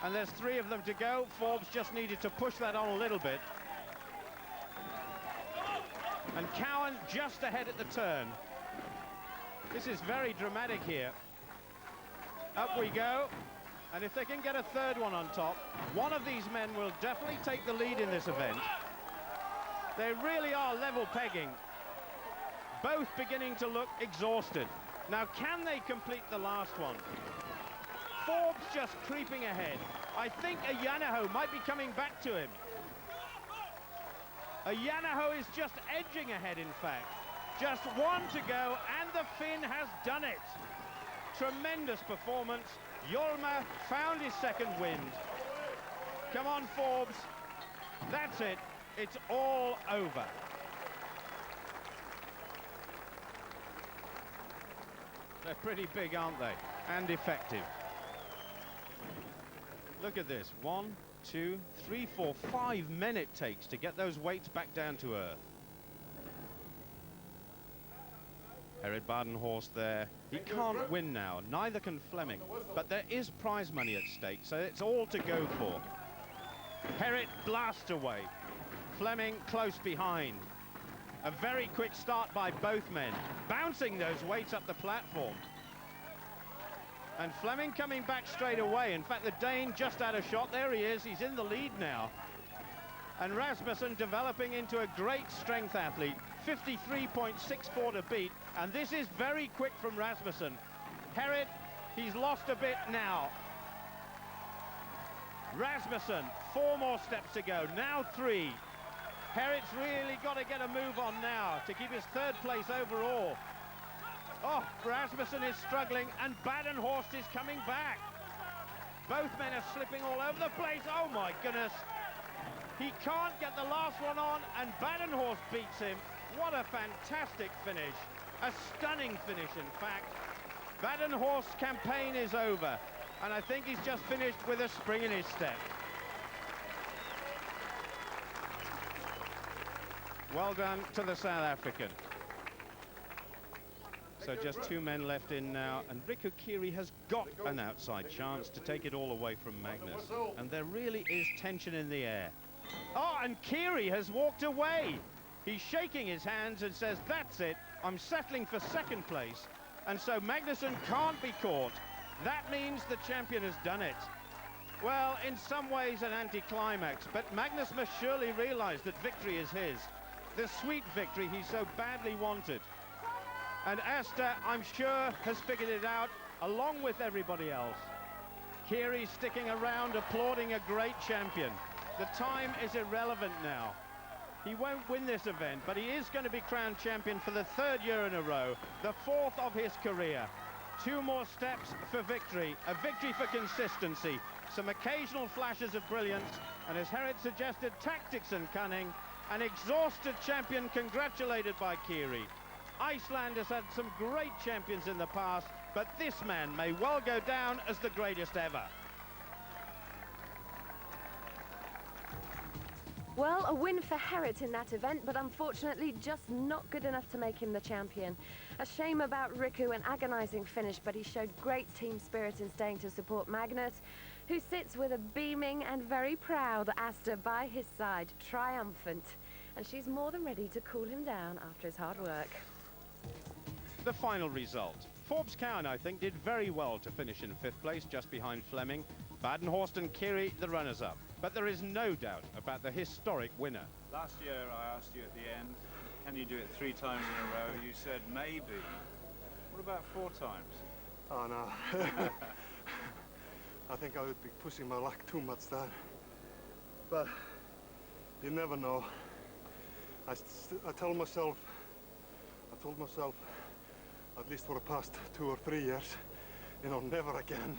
And there's 3 of them to go. Forbes just needed to push that on a little bit. And Cowan just ahead at the turn. This is very dramatic here. Up we go. And if they can get a 3rd one on top, one of these men will definitely take the lead in this event. They really are level pegging. Both beginning to look exhausted. Now, can they complete the last one? Forbes just creeping ahead. I think Ojanaho might be coming back to him. Ojanaho is just edging ahead, in fact. Just 1 to go, and the Finn has done it. Tremendous performance. Jorma found his 2nd wind. Come on, Forbes. That's it. It's all over. They're pretty big, aren't they? And effective. Look at this. 1, 2, 3, 4, 5 men it takes to get those weights back down to earth. Gerrit Badenhorst there. He can't win now, neither can Flemming. But there is prize money at stake, so it's all to go for. Gerrit blasts away. Flemming close behind. A very quick start by both men, bouncing those weights up the platform. And Flemming coming back straight away. In fact, the Dane just out of shot. There he is. He's in the lead now. And Rasmussen developing into a great strength athlete. 53.64 to beat. And this is very quick from Rasmussen. Gerrit, he's lost a bit now. Rasmussen, 4 more steps to go. Now 3. Gerrit's really got to get a move on now to keep his 3rd place overall. Oh, Rasmussen is struggling, and Badenhorst is coming back. Both men are slipping all over the place. Oh, my goodness. He can't get the last one on, and Badenhorst beats him. What a fantastic finish. A stunning finish, in fact. Badenhorst's campaign is over, and I think he's just finished with a spring in his step. Well done to the South African. So just 2 men left in now, and Riku Kiri has got an outside chance to take it all away from Magnus. And there really is tension in the air. Oh, and Kiri has walked away. He's shaking his hands and says, that's it, I'm settling for 2nd place. And so Magnusson can't be caught. That means the champion has done it. Well, in some ways an anticlimax, but Magnus must surely realize that victory is his. The sweet victory he so badly wanted. And Asta, I'm sure, has figured it out, along with everybody else. Kiri sticking around, applauding a great champion. The time is irrelevant now. He won't win this event, but he is going to be crowned champion for the 3rd year in a row, the 4th of his career. 2 more steps for victory, a victory for consistency, some occasional flashes of brilliance, and as Gerrit suggested, tactics and cunning. An exhausted champion congratulated by Kiri. Iceland has had some great champions in the past, but this man may well go down as the greatest ever. Well, a win for Gerrit in that event, but unfortunately just not good enough to make him the champion. A shame about Riku, an agonising finish, but he showed great team spirit in staying to support Magnus, who sits with a beaming and very proud Asta by his side, triumphant. And she's more than ready to cool him down after his hard work. The final result. Forbes Cowan, I think, did very well to finish in 5th place, just behind Flemming. Badenhorst and Kiri, the runners-up. But there is no doubt about the historic winner. Last year I asked you at the end, can you do it 3 times in a row? You said maybe. What about 4 times? Oh, no. I think I would be pushing my luck too much there. But you never know. I told myself, at least for the past 2 or 3 years, you know, never again.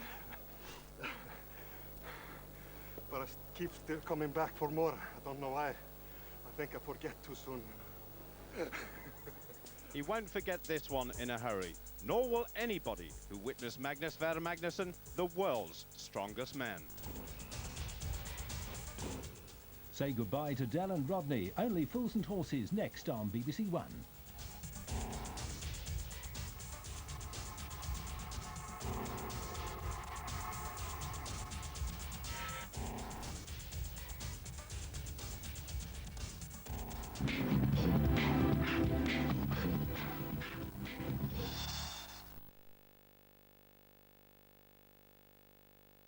But I keep still coming back for more. I don't know why. I think I forget too soon. He won't forget this one in a hurry, nor will anybody who witnessed Magnús Ver Magnússon, the world's strongest man. Say goodbye to Del and Rodney. Only Fools and Horses next on BBC One.